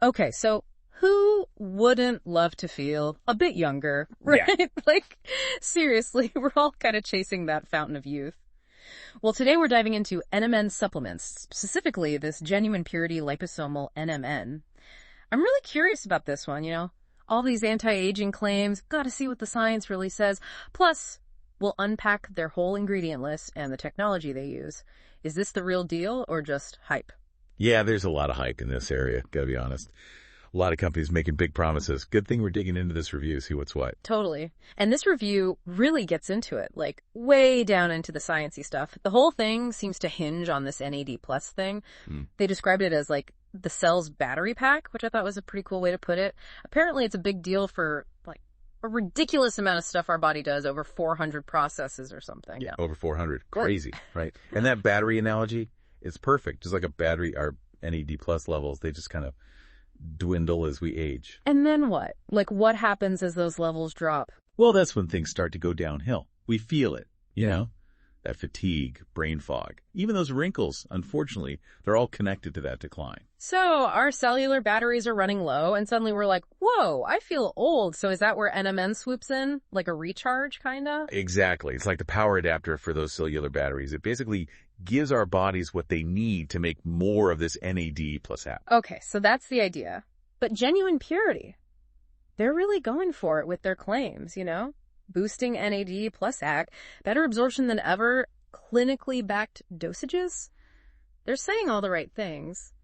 Okay, so who wouldn't love to feel a bit younger, right? Yeah. Like, seriously, we're all kind of chasing that fountain of youth. Well, today we're diving into NMN supplements, specifically this GenuinePurity Liposomal NMN. I'm really curious about this one, all these anti-aging claims, gotta see what the science really says. Plus, we'll unpack their whole ingredient list and the technology they use. Is this the real deal or just hype? Yeah, there's a lot of hype in this area, gotta be honest. A lot of companies making big promises. Good thing we're digging into this review, see what's what. Totally. And this review really gets into it, like way down into the sciencey stuff. The whole thing seems to hinge on this NAD plus thing. They described it as like the cell's battery pack, which I thought was a pretty cool way to put it. Apparently it's a big deal for like a ridiculous amount of stuff our body does, over 400 processes or something. Yeah, over 400. Crazy, right? And that battery analogy is perfect. Just like a battery, our NAD plus levels, they just kind of dwindle as we age. And then what? Like, what happens as those levels drop? Well, that's when things start to go downhill. We feel it, that fatigue, brain fog, even those wrinkles, unfortunately, they're all connected to that decline. So our cellular batteries are running low and suddenly we're like, whoa, I feel old. So is that where NMN swoops in? Like a recharge, kind of? Exactly. It's like the power adapter for those cellular batteries. It basically gives our bodies what they need to make more of this NAD plus AP. Okay, so that's the idea. But GenuinePurity, they're really going for it with their claims, Boosting NAD plus AC, better absorption than ever, clinically backed dosages. They're saying all the right things.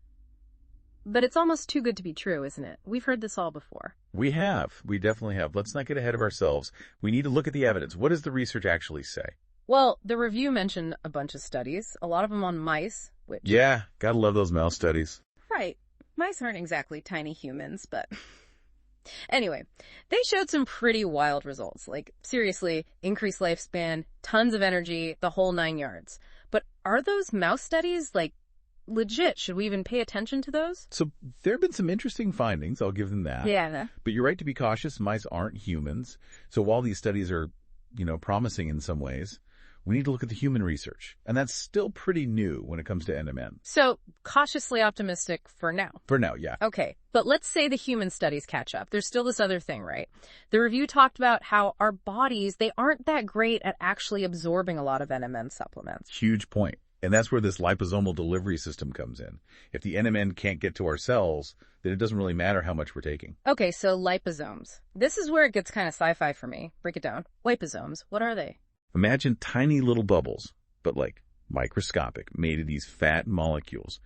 But it's almost too good to be true, isn't it? We've heard this all before. We have. We definitely have. Let's not get ahead of ourselves. We need to look at the evidence. What does the research actually say? Well, the review mentioned a bunch of studies, a lot of them on mice, which... Yeah, gotta love those mouse studies. Right. Mice aren't exactly tiny humans, but... Anyway, they showed some pretty wild results. Like, seriously, increased lifespan, tons of energy, the whole 9 yards. But are those mouse studies, like, legit? Should we even pay attention to those? So there have been some interesting findings, I'll give them that. Yeah. But you're right to be cautious. Mice aren't humans. So while these studies are, promising in some ways, we need to look at the human research. And that's still pretty new when it comes to NMN. So cautiously optimistic for now. For now, yeah. Okay, but let's say the human studies catch up. There's still this other thing, right? The review talked about how our bodies, they aren't that great at actually absorbing a lot of NMN supplements. Huge point. And that's where this liposomal delivery system comes in. If the NMN can't get to our cells, then it doesn't really matter how much we're taking. Okay, so liposomes. This is where it gets kind of sci-fi for me. Break it down. Liposomes, what are they? Imagine tiny little bubbles, but like microscopic, made of these fat molecules.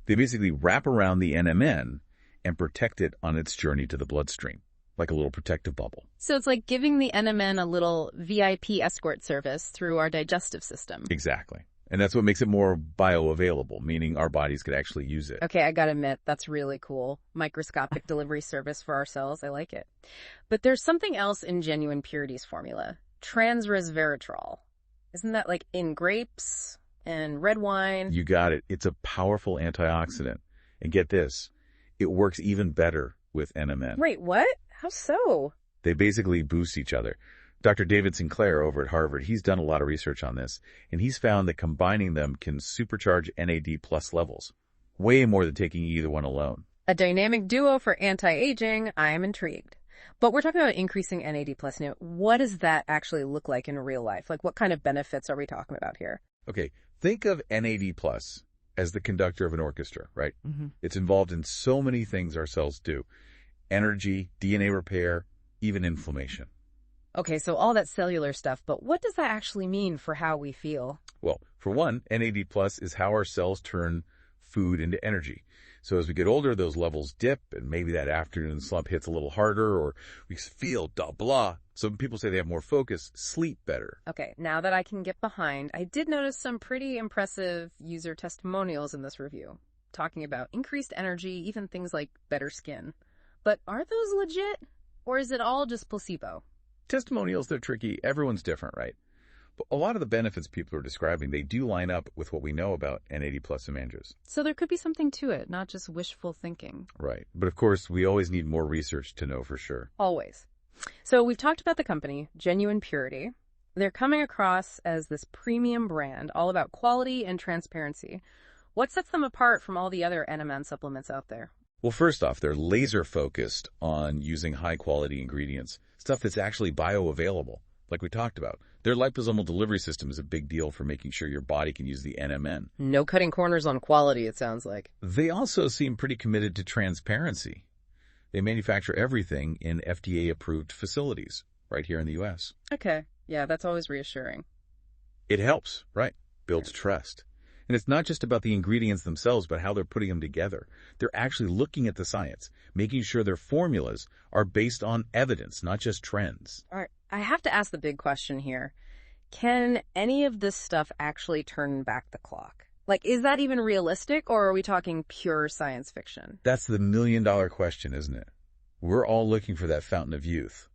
They basically wrap around the NMN and protect it on its journey to the bloodstream, like a little protective bubble. So it's like giving the NMN a little VIP escort service through our digestive system. Exactly. And that's what makes it more bioavailable, meaning our bodies could actually use it. Okay, I gotta admit, that's really cool. Microscopic delivery service for our cells. I like it. But there's something else in GenuinePurity's formula. Transresveratrol. Isn't that like in grapes and red wine? You got it. It's a powerful antioxidant. And get this, it works even better with NMN. Wait, what? How so? They basically boost each other. Dr. David Sinclair over at Harvard, he's done a lot of research on this, and he's found that combining them can supercharge NAD plus levels, way more than taking either one alone. A dynamic duo for anti-aging. I am intrigued. But we're talking about increasing NAD plus now. What does that actually look like in real life? Like, what kind of benefits are we talking about here? Okay, think of NAD plus as the conductor of an orchestra, right? Mm-hmm. It's involved in so many things our cells do. Energy, DNA repair, even inflammation. Okay, so all that cellular stuff, but what does that actually mean for how we feel? Well, for one, NAD plus is how our cells turn food into energy. So as we get older, those levels dip, and maybe that afternoon slump hits a little harder, or we feel blah. Some people say they have more focus, sleep better. Okay, now that I can get behind, I did notice some pretty impressive user testimonials in this review, talking about increased energy, even things like better skin. But are those legit, or is it all just placebo? Testimonials, they're tricky. Everyone's different, right? But a lot of the benefits people are describing, they do line up with what we know about NAD plus amandras. So there could be something to it, not just wishful thinking. Right. But of course, we always need more research to know for sure. Always. So we've talked about the company, GenuinePurity. They're coming across as this premium brand, all about quality and transparency. What sets them apart from all the other NMN supplements out there? Well, first off, they're laser focused on using high-quality ingredients, stuff that's actually bioavailable, like we talked about. Their liposomal delivery system is a big deal for making sure your body can use the NMN. No cutting corners on quality, it sounds like. They also seem pretty committed to transparency. They manufacture everything in FDA-approved facilities right here in the U.S. Okay. Yeah, that's always reassuring. It helps, right? Builds trust. And it's not just about the ingredients themselves, but how they're putting them together. They're actually looking at the science, making sure their formulas are based on evidence, not just trends. All right. I have to ask the big question here. Can any of this stuff actually turn back the clock? Like, is that even realistic, or are we talking pure science fiction? That's the million-dollar question, isn't it? We're all looking for that fountain of youth.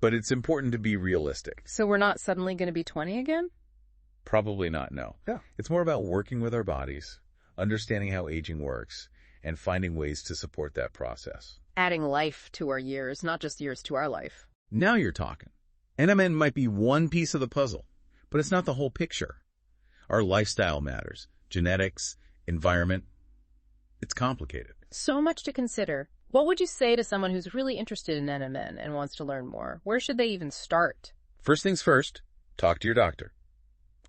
But it's important to be realistic. So we're not suddenly going to be 20 again? Probably not, no. Yeah. It's more about working with our bodies, understanding how aging works, and finding ways to support that process. Adding life to our years, not just years to our life. Now you're talking. NMN might be one piece of the puzzle, but it's not the whole picture. Our lifestyle matters. Genetics, environment. It's complicated. So much to consider. What would you say to someone who's really interested in NMN and wants to learn more? Where should they even start? First things first, talk to your doctor.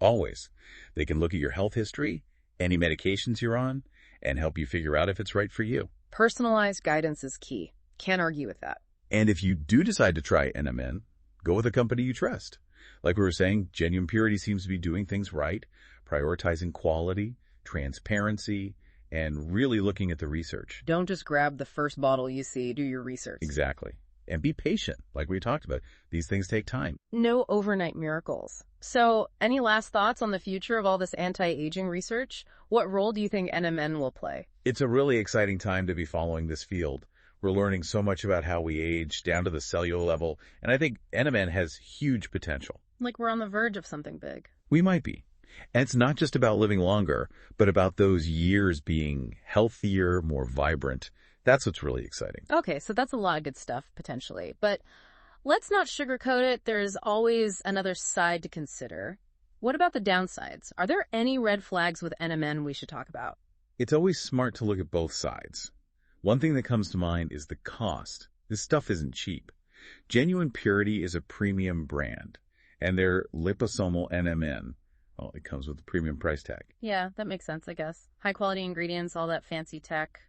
Always. They can look at your health history, any medications you're on, and help you figure out if it's right for you. Personalized guidance is key. Can't argue with that. And if you do decide to try NMN, go with a company you trust. Like we were saying, GenuinePurity seems to be doing things right, prioritizing quality, transparency, and really looking at the research. Don't just grab the first bottle you see. Do your research. Exactly. And be patient, like we talked about. These things take time. No overnight miracles. So, any last thoughts on the future of all this anti-aging research? What role do you think NMN will play? It's a really exciting time to be following this field. We're learning so much about how we age, down to the cellular level, and I think NMN has huge potential. Like we're on the verge of something big. We might be. And it's not just about living longer, but about those years being healthier, more vibrant. That's what's really exciting. Okay, so that's a lot of good stuff, potentially. But let's not sugarcoat it. There's always another side to consider. What about the downsides? Are there any red flags with NMN we should talk about? It's always smart to look at both sides. One thing that comes to mind is the cost. This stuff isn't cheap. GenuinePurity is a premium brand, and their liposomal NMN, well, it comes with a premium price tag. Yeah, that makes sense, I guess. High-quality ingredients, all that fancy tech.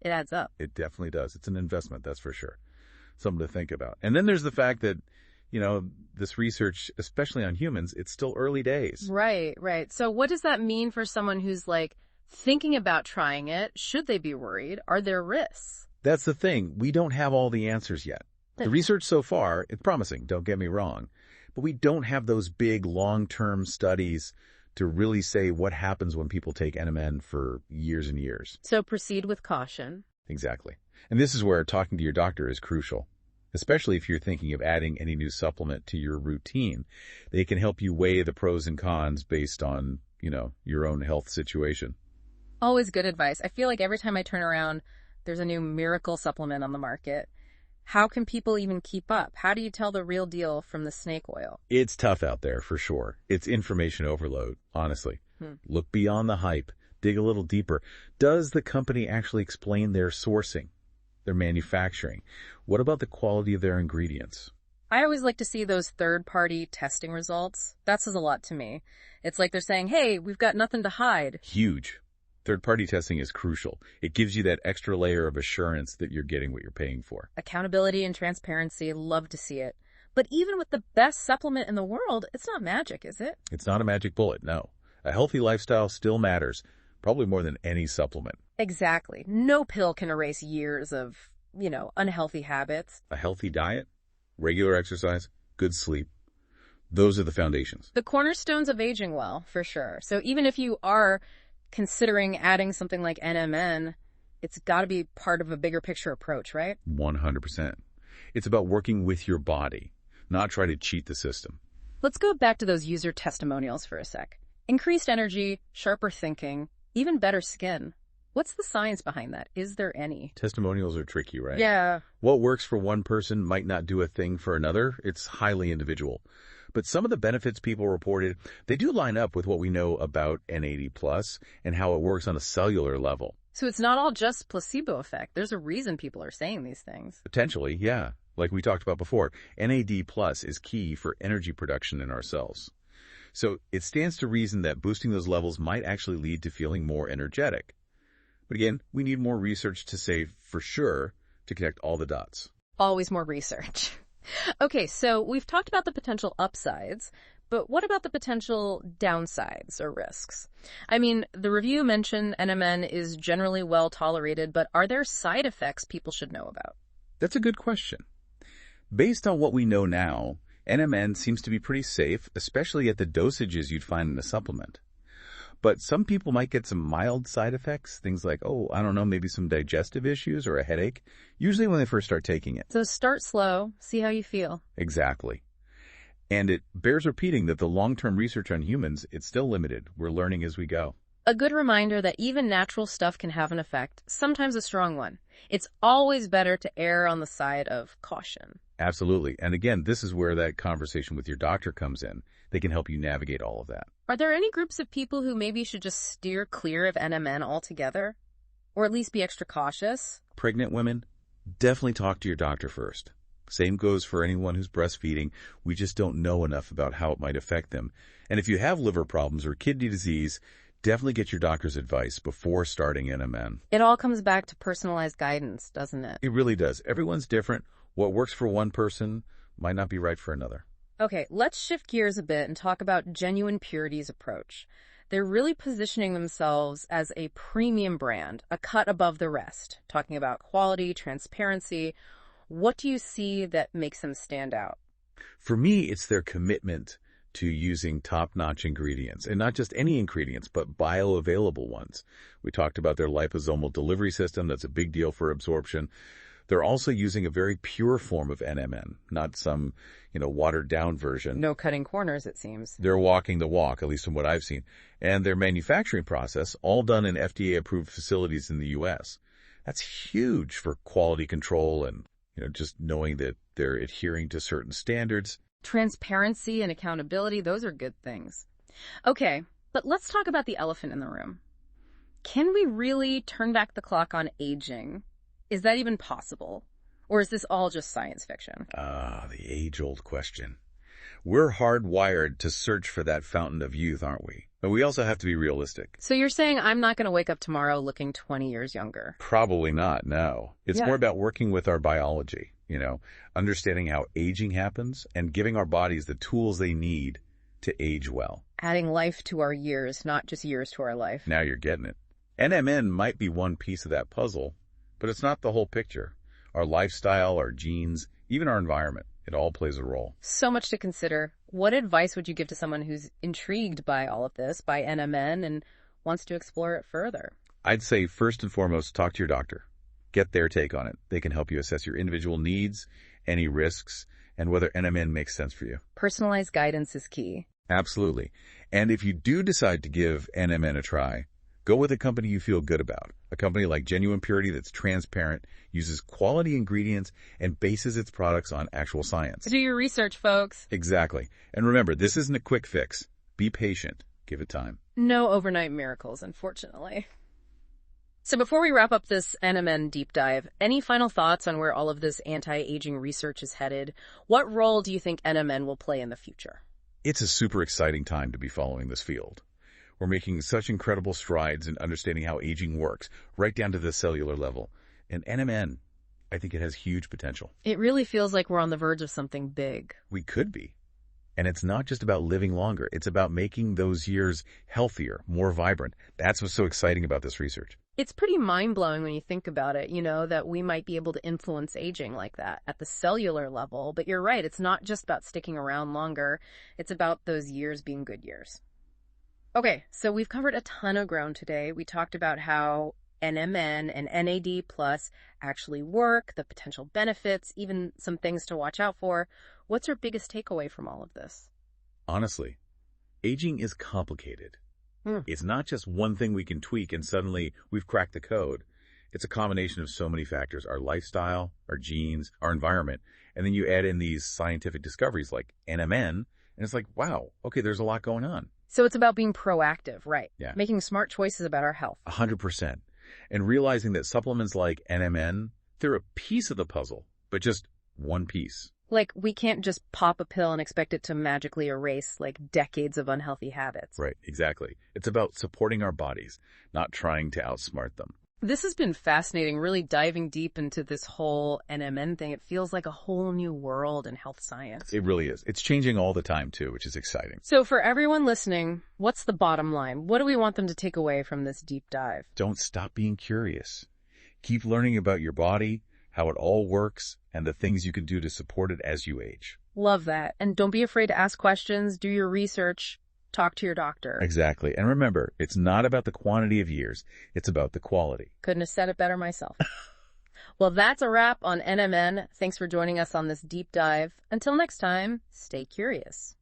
It adds up. It definitely does. It's an investment, that's for sure. Something to think about. And then there's the fact that, this research, especially on humans, it's still early days. Right, right. So what does that mean for someone who's, thinking about trying it? Should they be worried? Are there risks? That's the thing. We don't have all the answers yet. The research so far, it's promising, don't get me wrong. But we don't have those big long-term studies to really say what happens when people take NMN for years and years. So proceed with caution. Exactly. And this is where talking to your doctor is crucial, especially if you're thinking of adding any new supplement to your routine. They can help you weigh the pros and cons based on, your own health situation. Always good advice. I feel like every time I turn around, there's a new miracle supplement on the market. How can people even keep up? How do you tell the real deal from the snake oil? It's tough out there, for sure. It's information overload, honestly. Look beyond the hype. Dig a little deeper. Does the company actually explain their sourcing, their manufacturing? What about the quality of their ingredients? I always like to see those third-party testing results. That says a lot to me. It's like they're saying, hey, we've got nothing to hide. Huge. Third-party testing is crucial. It gives you that extra layer of assurance that you're getting what you're paying for. Accountability and transparency, love to see it. But even with the best supplement in the world, it's not magic, is it? It's not a magic bullet, no. A healthy lifestyle still matters, probably more than any supplement. Exactly. No pill can erase years of, unhealthy habits. A healthy diet, regular exercise, good sleep. Those are the foundations. The cornerstones of aging well, for sure. So even if you are considering adding something like NMN, it's got to be part of a bigger picture approach, right? 100%. It's about working with your body, not try to cheat the system. Let's go back to those user testimonials for a sec. Increased energy, sharper thinking, even better skin. What's the science behind that? Is there any? Testimonials are tricky, right? Yeah. What works for one person might not do a thing for another. It's highly individual. But some of the benefits people reported, they do line up with what we know about N80+ and how it works on a cellular level. So it's not all just placebo effect. There's a reason people are saying these things. Potentially, yeah. Like we talked about before, NAD+ is key for energy production in our cells. So it stands to reason that boosting those levels might actually lead to feeling more energetic. But again, we need more research to say for sure to connect all the dots. Always more research. Okay, so we've talked about the potential upsides, but what about the potential downsides or risks? I mean, the review mentioned NMN is generally well tolerated, but are there side effects people should know about? That's a good question. Based on what we know now, NMN seems to be pretty safe, especially at the dosages you'd find in a supplement. But some people might get some mild side effects, things like, maybe some digestive issues or a headache, usually when they first start taking it. So start slow, see how you feel. Exactly. And it bears repeating that the long-term research on humans, it's still limited. We're learning as we go. A good reminder that even natural stuff can have an effect, sometimes a strong one. It's always better to err on the side of caution. Absolutely. And again, this is where that conversation with your doctor comes in. They can help you navigate all of that. Are there any groups of people who maybe should just steer clear of NMN altogether? Or at least be extra cautious? Pregnant women, definitely talk to your doctor first. Same goes for anyone who's breastfeeding. We just don't know enough about how it might affect them. And if you have liver problems or kidney disease, definitely get your doctor's advice before starting NMN. It all comes back to personalized guidance, doesn't it? It really does. Everyone's different. What works for one person might not be right for another. Okay, let's shift gears a bit and talk about GenuinePurity's approach. They're really positioning themselves as a premium brand, a cut above the rest, talking about quality, transparency. What do you see that makes them stand out? For me, it's their commitment to using top-notch ingredients, and not just any ingredients, but bioavailable ones. We talked about their liposomal delivery system. That's a big deal for absorption. They're also using a very pure form of NMN, not some, watered-down version. No cutting corners, it seems. They're walking the walk, at least from what I've seen. And their manufacturing process, all done in FDA-approved facilities in the U.S. That's huge for quality control and, just knowing that they're adhering to certain standards. Transparency and accountability, those are good things. Okay, but let's talk about the elephant in the room. Can we really turn back the clock on aging? Is that even possible? Or is this all just science fiction? The age-old question. We're hardwired to search for that fountain of youth, aren't we? But we also have to be realistic. So you're saying I'm not going to wake up tomorrow looking 20 years younger? Probably not, no. It's more about working with our biology, understanding how aging happens and giving our bodies the tools they need to age well. Adding life to our years, not just years to our life. Now you're getting it. NMN might be one piece of that puzzle, but it's not the whole picture. Our lifestyle, our genes, even our environment, it all plays a role. So much to consider. What advice would you give to someone who's intrigued by all of this, by NMN, and wants to explore it further? I'd say first and foremost, talk to your doctor. Get their take on it. They can help you assess your individual needs, any risks, and whether NMN makes sense for you. Personalized guidance is key. Absolutely. And if you do decide to give NMN a try, go with a company you feel good about. A company like GenuinePurity that's transparent, uses quality ingredients, and bases its products on actual science. Do your research, folks. Exactly. And remember, this isn't a quick fix. Be patient. Give it time. No overnight miracles, unfortunately. So before we wrap up this NMN deep dive, any final thoughts on where all of this anti-aging research is headed? What role do you think NMN will play in the future? It's a super exciting time to be following this field. We're making such incredible strides in understanding how aging works, right down to the cellular level. And NMN, I think it has huge potential. It really feels like we're on the verge of something big. We could be. And it's not just about living longer. It's about making those years healthier, more vibrant. That's what's so exciting about this research. It's pretty mind-blowing when you think about it, that we might be able to influence aging like that at the cellular level. But you're right, it's not just about sticking around longer. It's about those years being good years. Okay, so we've covered a ton of ground today. We talked about how NMN and NAD plus actually work, the potential benefits, even some things to watch out for. What's your biggest takeaway from all of this? Honestly, aging is complicated. It's not just one thing we can tweak and suddenly we've cracked the code. It's a combination of so many factors: our lifestyle, our genes, our environment, and then you add in these scientific discoveries like NMN, and it's like, wow, okay, there's a lot going on. So it's about being proactive, right? Yeah. Making smart choices about our health. 100%. And realizing that supplements like NMN, they're a piece of the puzzle, but just one piece. Like, we can't just pop a pill and expect it to magically erase, like, decades of unhealthy habits. Right, exactly. It's about supporting our bodies, not trying to outsmart them. This has been fascinating, really diving deep into this whole NMN thing. It feels like a whole new world in health science. It really is. It's changing all the time, too, which is exciting. So for everyone listening, what's the bottom line? What do we want them to take away from this deep dive? Don't stop being curious. Keep learning about your body, how it all works, and the things you can do to support it as you age. Love that. And don't be afraid to ask questions, do your research, talk to your doctor. Exactly. And remember, it's not about the quantity of years, it's about the quality. Couldn't have said it better myself. Well, that's a wrap on NMN. Thanks for joining us on this deep dive. Until next time, stay curious.